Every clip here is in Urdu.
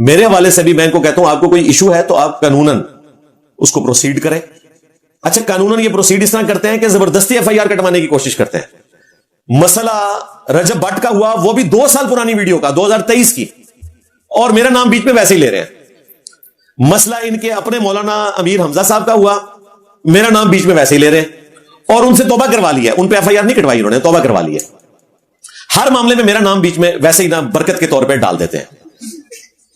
میرے حوالے سے بھی میں ان کو کہتا ہوں آپ کو کوئی ایشو ہے تو آپ قانوناً اس کو پروسیڈ کریں. اچھا قانوناً یہ پروسیڈ اس طرح کرتے ہیں کہ زبردستی ایف آئی آر کٹوانے کی کوشش کرتے ہیں. مسئلہ رجب بٹ کا ہوا, وہ بھی 2 سال پرانی ویڈیو کا, 2023 کی, اور میرا نام بیچ میں ویسے ہی لے رہے ہیں. مسئلہ ان کے اپنے مولانا امیر حمزہ صاحب کا ہوا, میرا نام بیچ میں ویسے ہی لے رہے ہیں, اور ان سے توبہ کروا لی ہے, ان پہ ایف آئی آر نہیں کٹوائی, انہوں نے توبہ کروا لی ہے. ہر معاملے میں میرا نام بیچ میں ویسے ہی نا برکت کے طور پہ ڈال دیتے ہیں.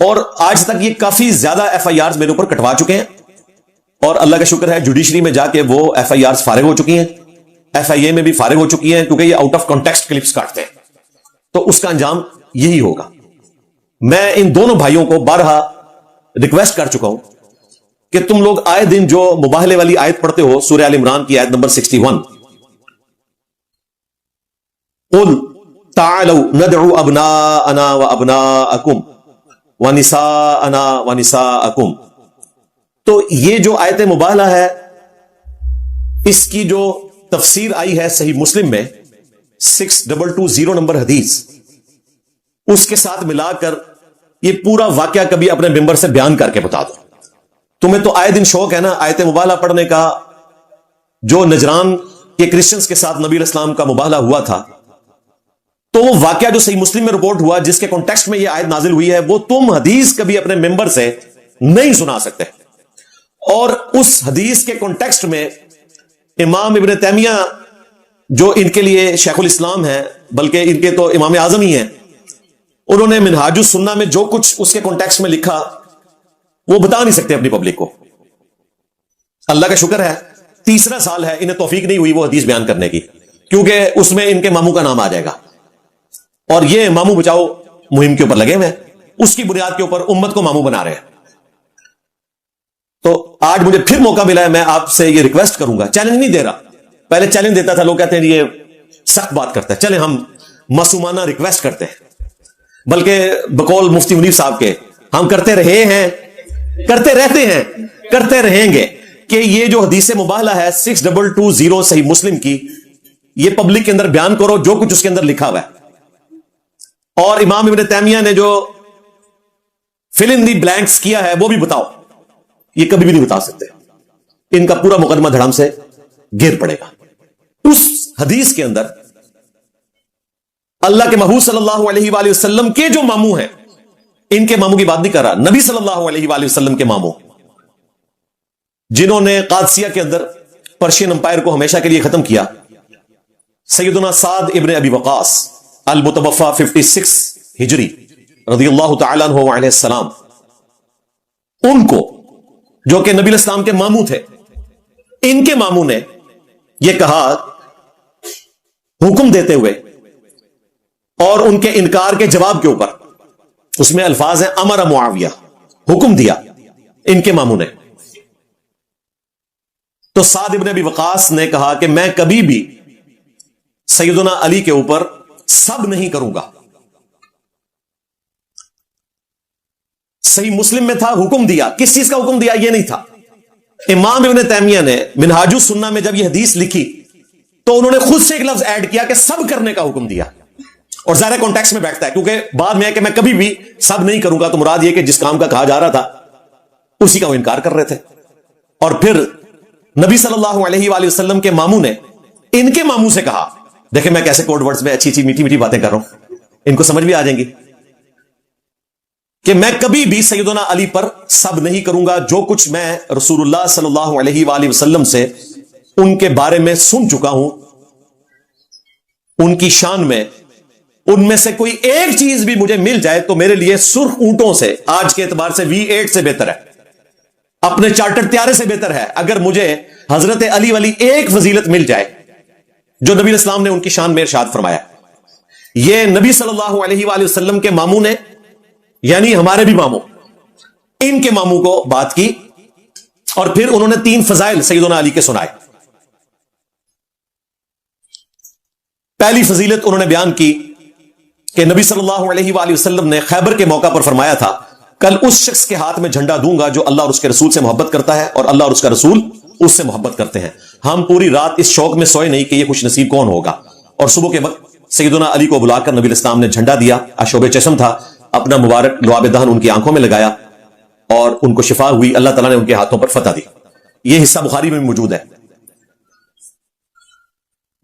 اور آج تک یہ کافی زیادہ ایف آئی آرز میرے اوپر کٹوا چکے ہیں, اور اللہ کا شکر ہے جوڈیشری میں جا کے وہ ایف آئی آرز فارغ ہو چکی ہیں, ایف آئی اے میں بھی فارغ ہو چکی ہیں, کیونکہ یہ آؤٹ آف کانٹیکسٹ کلپس کاٹتے ہیں, تو اس کا انجام یہی ہوگا. میں ان دونوں بھائیوں کو بارہا ریکویسٹ کر چکا ہوں کہ تم لوگ آئے دن جو مباہلے والی آیت پڑھتے ہو, سورہ آل عمران کی آیت نمبر 61, قل تعالوا ندعو ابناءنا وابناءکم ونساءنا ونساءکم, تو یہ جو آیت مباہلہ ہے اس کی جو تفسیر آئی ہے صحیح مسلم میں 6220 نمبر حدیث, اس کے ساتھ ملا کر یہ پورا واقعہ کبھی اپنے ممبر سے بیان کر کے بتا دو. تمہیں تو آئے دن شوق ہے نا آیت مباہلہ پڑھنے کا. جو نجران کے کرسچنز کے ساتھ نبی اسلام کا مباہلہ ہوا تھا, تو وہ واقعہ جو صحیح مسلم میں رپورٹ ہوا جس کے کانٹیکسٹ میں یہ آیت نازل ہوئی ہے, وہ تم حدیث کبھی اپنے ممبر سے نہیں سنا سکتے. اور اس حدیث کے کانٹیکسٹ میں امام ابن تیمیہ جو ان کے لیے شیخ الاسلام ہیں, بلکہ ان کے تو امام اعظم ہی ہیں, انہوں نے منہاج السنہ میں جو کچھ اس کے کانٹیکسٹ میں لکھا وہ بتا نہیں سکتے اپنی پبلک کو. اللہ کا شکر ہے 3 سال ہے انہیں توفیق نہیں ہوئی وہ حدیث بیان کرنے کی, کیونکہ اس میں ان کے ماموں کا نام آ جائے گا, اور یہ ماموں بچاؤ مہم کے اوپر لگے ہوئے ہیں, اس کی بنیاد کے اوپر امت کو ماموں بنا رہے ہیں. تو آج مجھے پھر موقع ملا ہے, میں آپ سے یہ ریکویسٹ کروں گا, چیلنج نہیں دے رہا, پہلے چیلنج دیتا تھا, لوگ کہتے ہیں یہ سخت بات کرتا ہے, چلیں ہم معصومانہ ریکویسٹ کرتے ہیں, بلکہ بقول مفتی منیف صاحب کے ہم کرتے رہے ہیں, کرتے رہتے ہیں, کرتے رہیں گے, کہ یہ جو حدیث مباہلہ ہے 6220 صحیح مسلم کی, یہ پبلک کے اندر بیان کرو جو کچھ اس کے اندر لکھا ہوا ہے. اور امام ابن تیمیہ نے جو فل ان دی بلینکس کیا ہے وہ بھی بتاؤ, یہ کبھی بھی نہیں بتا سکتے, ان کا پورا مقدمہ دھڑام سے گر پڑے گا. اس حدیث کے اندر اللہ کے محبوب صلی اللہ علیہ وآلہ وسلم کے جو ماموں ہیں, ان کے ماموں کی بات نہیں کر رہا, نبی صلی اللہ علیہ وآلہ وسلم کے ماموں, جنہوں نے قادسیہ کے اندر پرشین امپائر کو ہمیشہ کے لیے ختم کیا, سیدنا سعد ابن ابی وقاص المتوفى 56 ہجری رضی اللہ تعالیٰ عنہ علیہ السلام, ان کو جو کہ نبی الاسلام کے ماموں تھے, ان کے ماموں نے یہ کہا حکم دیتے ہوئے, اور ان کے انکار کے جواب کے اوپر, اس میں الفاظ ہیں امر معاویہ, حکم دیا ان کے ماموں نے. تو سعد ابن ابی وقاص نے کہا کہ میں کبھی بھی سیدنا علی کے اوپر سب نہیں کروں گا. صحیح مسلم میں تھا حکم دیا, کس چیز کا حکم دیا یہ نہیں تھا. امام ابن تیمیہ نے منہاج السنہ میں جب یہ حدیث لکھی تو انہوں نے خود سے ایک لفظ ایڈ کیا کہ سب کرنے کا حکم دیا, اور ظاہر کانٹیکس میں بیٹھتا ہے, کیونکہ بعد میں ہے کہ میں کبھی بھی سب نہیں کروں گا, تو مراد یہ کہ جس کام کا کہا جا رہا تھا اسی کا وہ انکار کر رہے تھے. اور پھر نبی صلی اللہ علیہ وآلہ وسلم کے ماموں نے ان کے ماموں سے کہا, دیکھیں میں کیسے کوڈ ورڈز میں اچھی اچھی میٹھی میٹھی باتیں کر رہا ہوں, ان کو سمجھ بھی آ جائیں گی, کہ میں کبھی بھی سیدنا علی پر سب نہیں کروں گا. جو کچھ میں رسول اللہ صلی اللہ علیہ وآلہ وسلم سے ان کے بارے میں سن چکا ہوں, ان کی شان میں, ان میں سے کوئی ایک چیز بھی مجھے مل جائے تو میرے لیے سرخ اونٹوں سے, آج کے اعتبار سے V8 سے بہتر ہے, اپنے چارٹر طیارے سے بہتر ہے, اگر مجھے حضرت علی والی ایک فضیلت مل جائے جو نبی اسلام نے ان کی شان میں ارشاد فرمایا. یہ نبی صلی اللہ علیہ وآلہ وسلم کے ماموں نے, یعنی ہمارے بھی ماموں, ان کے ماموں کو بات کی, اور پھر انہوں نے 3 فضائل سیدنا علی کے سنائے. پہلی فضیلت انہوں نے بیان کی کہ نبی صلی اللہ علیہ وآلہ وسلم نے خیبر کے موقع پر فرمایا تھا, کل اس شخص کے ہاتھ میں جھنڈا دوں گا جو اللہ اور اس کے رسول سے محبت کرتا ہے, اور اللہ اور اس کا رسول اس سے محبت کرتے ہیں. ہم پوری رات اس شوق میں سوئے نہیں کہ یہ خوش نصیب کون ہوگا, اور صبح کے وقت سیدنا علی کو بلا کر نبی اسلام نے جھنڈا دیا, اشوب چشم تھا, اپنا مبارک لعاب دہن ان کی آنکھوں میں لگایا اور ان کو شفا ہوئی، اللہ تعالیٰ نے ان کے ہاتھوں پر فتح دی۔ یہ حصہ بخاری میں بھی موجود ہے۔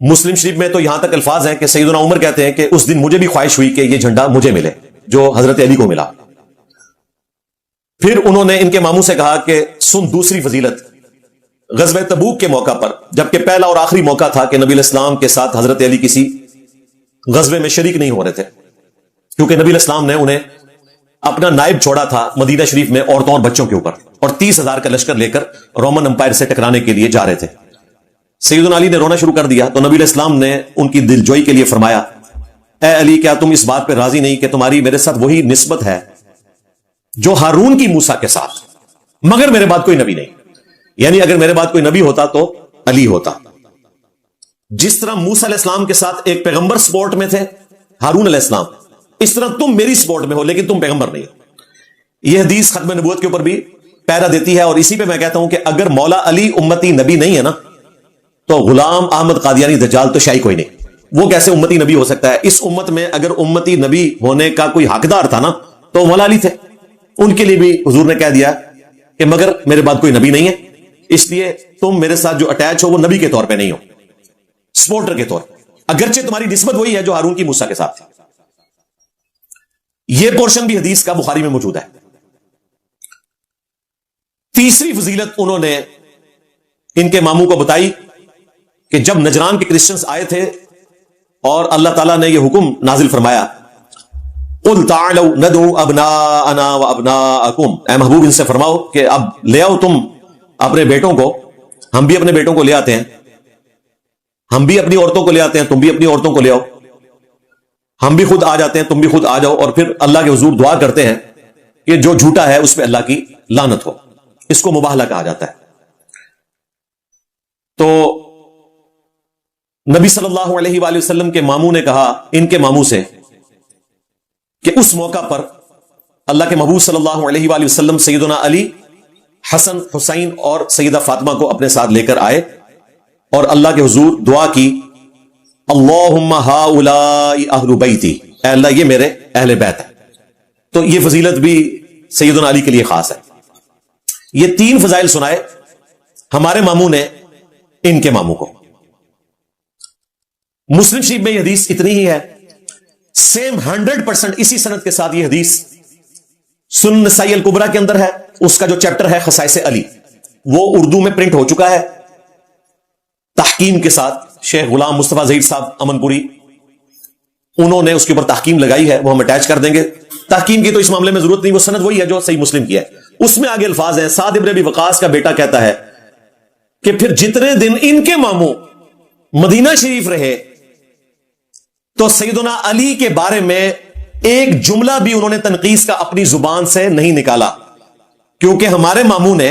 مسلم شریف میں تو یہاں تک الفاظ ہیں کہ سیدنا عمر کہتے ہیں کہ اس دن مجھے بھی خواہش ہوئی کہ یہ جھنڈا مجھے ملے جو حضرت علی کو ملا۔ پھر انہوں نے ان کے ماموں سے کہا کہ سن دوسری فضیلت، غزوہ تبوک کے موقع پر، جبکہ پہلا اور آخری موقع تھا کہ نبی الاسلام کے ساتھ حضرت علی کسی غزوے میں شریک نہیں ہو رہے تھے، کیونکہ نبی الاسلام نے انہیں اپنا نائب چھوڑا تھا مدینہ شریف میں عورتوں اور بچوں کے اوپر، اور 30,000 کا لشکر لے کر رومن امپائر سے ٹکرانے کے لیے جا رہے تھے۔ سیدنا علی نے رونا شروع کر دیا تو نبی علیہ السلام نے ان کی دلجوئی کے لیے فرمایا، اے علی کیا تم اس بات پہ راضی نہیں کہ تمہاری میرے ساتھ وہی نسبت ہے جو ہارون کی موسیٰ کے ساتھ، مگر میرے بعد کوئی نبی نہیں، یعنی اگر میرے بعد کوئی نبی ہوتا تو علی ہوتا۔ جس طرح موسیٰ علیہ السلام کے ساتھ ایک پیغمبر سپورٹ میں تھے ہارون علیہ السلام، اس طرح تم میری سپورٹ میں ہو لیکن تم پیغمبر نہیں ہو۔ یہ حدیث ختم نبوت کے اوپر بھی پیرا دیتی ہے، اور اسی پہ میں کہتا ہوں کہ اگر مولا علی امتی نبی نہیں ہے نا تو غلام احمد قادیانی دجال تو شاید کوئی نہیں، وہ کیسے امتی نبی ہو سکتا ہے؟ اس امت میں اگر امتی نبی ہونے کا کوئی حقدار تھا نا تو مولا علی تھے، ان کے لیے بھی حضور نے کہہ دیا کہ مگر میرے بعد کوئی نبی نہیں ہے، اس لیے تم میرے ساتھ جو اٹیچ ہو وہ نبی کے طور پہ نہیں ہو، سپورٹر کے طور، اگرچہ تمہاری نسبت وہی ہے جو ہارون کی موسیٰ کے ساتھ تھی۔ یہ پورشن بھی حدیث کا بخاری میں موجود ہے۔ تیسری فضیلت انہوں نے ان کے ماموں کو بتائی کہ جب نجران کے کرسچنز آئے تھے اور اللہ تعالیٰ نے یہ حکم نازل فرمایا، قُلْ تَعَالَوْا نَدْعُوا أَبْنَاءَنَا وَأَبْنَاءَكُمْ، اے محبوب ان سے فرماؤ کہ اب لے آؤ تم اپنے بیٹوں کو، ہم بھی اپنے بیٹوں کو لے آتے ہیں، ہم بھی اپنی عورتوں کو لے آتے ہیں، تم بھی اپنی عورتوں کو لے آؤ، ہم بھی خود آ جاتے ہیں، تم بھی خود آ جاؤ، اور پھر اللہ کے حضور دعا کرتے ہیں کہ جو جھوٹا ہے اس پہ اللہ کی لعنت ہو۔ اس کو مباہلہ کہا جاتا ہے۔ تو نبی صلی اللہ علیہ وآلہ وسلم کے ماموں نے کہا ان کے ماموں سے کہ اس موقع پر اللہ کے محبوب صلی اللہ علیہ وآلہ وسلم سیدنا علی، حسن، حسین اور سیدہ فاطمہ کو اپنے ساتھ لے کر آئے اور اللہ کے حضور دعا کی، اللہم ہؤلاء اہل بیتی، اے اللہ یہ میرے اہل بیت ہے۔ تو یہ فضیلت بھی سیدنا علی کے لیے خاص ہے۔ یہ تین فضائل سنائے ہمارے ماموں نے ان کے ماموں کو۔ مسلم شریف میں یہ حدیث اتنی ہی ہے، سیم 100% اسی سند کے ساتھ یہ حدیث سنن نسائی الکبریٰ کے اندر ہے، اس کا جو چیپٹر ہے خصائص علی، وہ اردو میں پرنٹ ہو چکا ہے تحکیم کے ساتھ۔ شیخ غلام مصطفیٰ ظہیر صاحب امن پوری، انہوں نے اس کے اوپر تحکیم لگائی ہے، وہ ہم اٹیچ کر دیں گے۔ تحکیم کی تو اس معاملے میں ضرورت نہیں، وہ سند وہی ہے جو صحیح مسلم کی ہے۔ اس میں آگے الفاظ ہیں، سعد ابن ابی وقاص کا بیٹا کہتا ہے کہ پھر جتنے دن ان کے ماموں مدینہ شریف رہے تو سیدنا علی کے بارے میں ایک جملہ بھی انہوں نے تنقیص کا اپنی زبان سے نہیں نکالا، کیونکہ ہمارے ماموں نے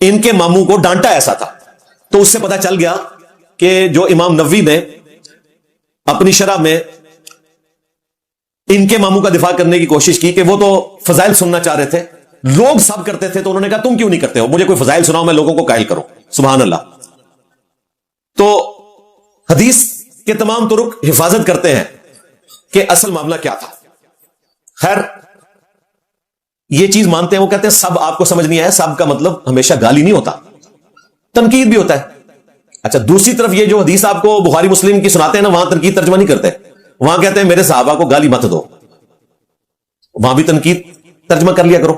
ان کے ماموں کو ڈانٹا ایسا تھا۔ تو اس سے پتہ چل گیا کہ جو امام نووی نے اپنی شرح میں ان کے ماموں کا دفاع کرنے کی کوشش کی کہ وہ تو فضائل سننا چاہ رہے تھے، لوگ سب کرتے تھے، تو انہوں نے کہا تم کیوں نہیں کرتے ہو، مجھے کوئی فضائل سناؤ میں لوگوں کو قائل کروں۔ سبحان اللہ۔ تو حدیث کے تمام طرق حفاظت کرتے ہیں کہ اصل معاملہ کیا تھا۔ خیر یہ چیز مانتے ہیں، وہ کہتے ہیں سب آپ کو سمجھ نہیں آیا، سب کا مطلب ہمیشہ گالی نہیں ہوتا، تنقید بھی ہوتا ہے۔ اچھا دوسری طرف یہ جو حدیث آپ کو بخاری مسلم کی سناتے ہیں نا، وہاں تنقید ترجمہ نہیں کرتے، وہاں کہتے ہیں میرے صحابہ کو گالی مت دو، وہاں بھی تنقید ترجمہ کر لیا کرو۔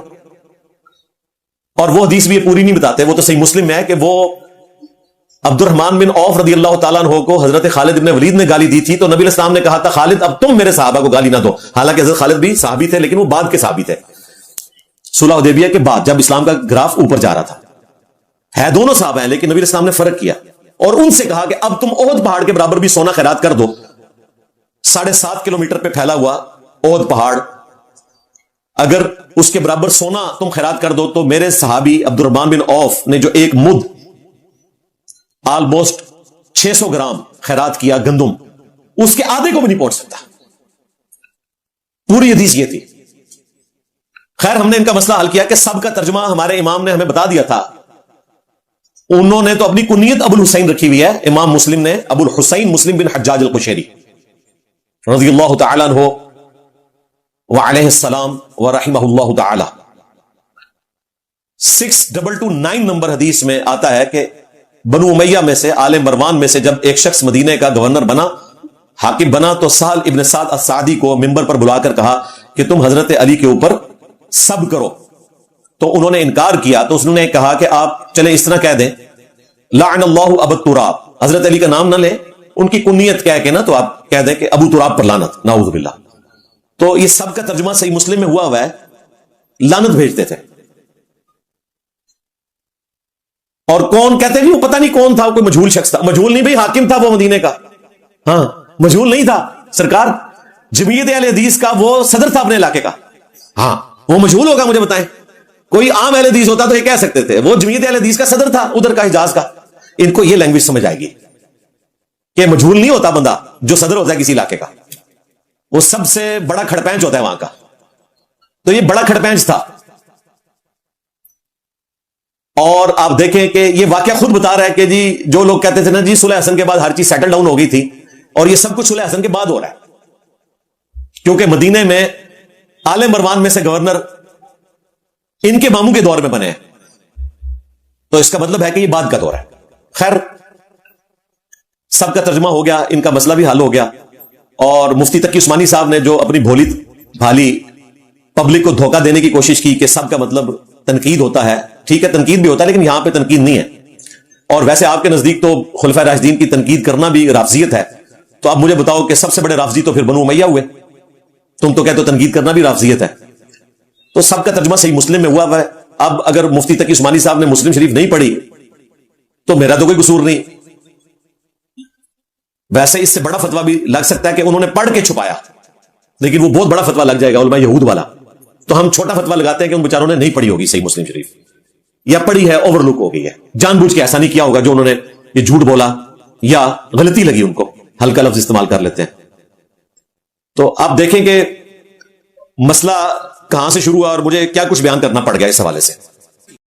اور وہ حدیث بھی یہ پوری نہیں بتاتے، وہ تو صحیح مسلم میں ہے کہ وہ عبد الرحمن بن عوف رضی اللہ تعالیٰ عنہ کو حضرت خالد ابن ولید نے گالی دی تھی، تو نبی علیہ السلام نے کہا تھا خالد اب تم میرے صحابہ کو گالی نہ دو، حالانکہ حضرت خالد بھی صحابی تھے لیکن وہ بعد کے صحابی تھے، صلح حدیبیہ کے بعد جب اسلام کا گراف اوپر جا رہا تھا۔ ہے دونوں صحابہ ہیں لیکن نبی علیہ السلام نے فرق کیا اور ان سے کہا کہ اب تم احد پہاڑ کے برابر بھی سونا خیرات کر دو، 7.5 کلومیٹر پہ پھیلا ہوا احد پہاڑ، اگر اس کے برابر سونا تم خیرات کر دو تو میرے صحابی عبد الرحمن بن عوف نے جو ایک مد آلموسٹ 600 گرام خیرات کیا گندم، اس کے آدھے کو بھی نہیں پہنچ سکتا۔ پوری حدیث یہ تھی۔ خیر ہم نے ان کا مسئلہ حل کیا کہ سب کا ترجمہ ہمارے امام نے ہمیں بتا دیا تھا، انہوں نے تو اپنی کنیت ابو الحسین رکھی ہوئی ہے، امام مسلم نے ابو الحسین مسلم بن حجاج القشیری رضی اللہ تعالیٰ عنہ وعلیہ السلام ورحمہ اللہ تعالی. 6229 نمبر حدیث میں آتا ہے کہ بنو امیہ میں سے، آل مروان میں سے جب ایک شخص مدینہ کا گورنر بنا، حاکم بنا، تو سہل ابن سعد السعدی کو ممبر پر بلا کر کہا کہ تم حضرت علی کے اوپر سب کرو. تو انہوں نے انکار کیا، تو اس نے کہا کہ آپ چلیں اس طرح کہہ دیں، لعن اللہ ابا تراب، حضرت علی کا نام نہ لیں، ان کی کنیت کہہ کے نا تو آپ کہہ دیں کہ ابو تراب پر لعنت، نعوذ باللہ. تو یہ سب کا ترجمہ صحیح مسلم میں ہوا ہے، لعنت بھیجتے تھے. اور کون کہتے ہیں وہ پتہ نہیں کون تھا، کوئی مجہول شخص تھا. مجہول نہیں بھائی، حاکم تھا وہ مدینے کا. ہاں مجہول نہیں تھا سرکار، جمعیت اہل حدیث کا وہ صدر تھا اپنے علاقے کا. ہاں وہ مجہول ہوگا، مجھے بتائیں. کوئی عام اہل حدیث ہوتا تو یہ کہہ سکتے تھے وہ جمعیت اہل حدیث کا صدر تھا ادھر کا، حجاز کا. ان کو یہ لینگویج سمجھ آئے گی کہ مجہول نہیں ہوتا بندہ جو صدر ہوتا ہے کسی علاقے کا، وہ سب سے بڑا کھڑپینچ ہوتا ہے وہاں کا. تو یہ بڑا کھڑپینچ تھا. اور آپ دیکھیں کہ یہ واقعہ خود بتا رہا ہے کہ جی جو لوگ کہتے تھے نا جی صلح حسن کے بعد ہر چیز سیٹل ڈاؤن ہو گئی تھی، اور یہ سب کچھ صلح حسن کے بعد ہو رہا ہے، کیونکہ مدینے میں آل مروان میں سے گورنر ان کے ماموں کے دور میں بنے ہیں. تو اس کا مطلب ہے کہ یہ بعد کا دور ہے. خیر سب کا ترجمہ ہو گیا، ان کا مسئلہ بھی حل ہو گیا. اور مفتی تقی عثمانی صاحب نے جو اپنی بھولی بھالی پبلک کو دھوکہ دینے کی کوشش کی کہ سب کا مطلب تنقید ہوتا ہے، ٹھیک ہے تنقید بھی ہوتا ہے، لیکن یہاں پہ تنقید نہیں ہے. اور ویسے آپ کے نزدیک تو خلفائے راشدین کی تنقید کرنا بھی رافضیت ہے. تو آپ مجھے بتاؤ کہ سب سے بڑے رافضی تو پھر بنو امیہ ہوئے، تم تو کہتے ہو تنقید کرنا بھی رافضیت ہے. تو سب کا ترجمہ صحیح مسلم میں ہوا ہے. اب اگر مفتی تقی عثمانی صاحب نے مسلم شریف نہیں پڑھی تو میرا تو کوئی قصور نہیں. ویسے اس سے بڑا فتویٰ بھی لگ سکتا ہے کہ انہوں نے پڑھ کے چھپایا، لیکن وہ بہت بڑا فتویٰ لگ جائے گا علماء یہود والا. تو ہم چھوٹا فتویٰ لگاتے ہیں کہ ان بیچاروں نے نہیں پڑھی ہوگی صحیح مسلم شریف، یا پڑھی ہے اوور لک ہو گئی ہے، جان بوجھ کے ایسا نہیں کیا ہوگا جو انہوں نے یہ جھوٹ بولا یا غلطی لگی ان کو، ہلکا لفظ استعمال کر لیتے ہیں. تو آپ دیکھیں کہ مسئلہ کہاں سے شروع ہوا اور مجھے کیا کچھ بیان کرنا پڑ گیا اس حوالے سے.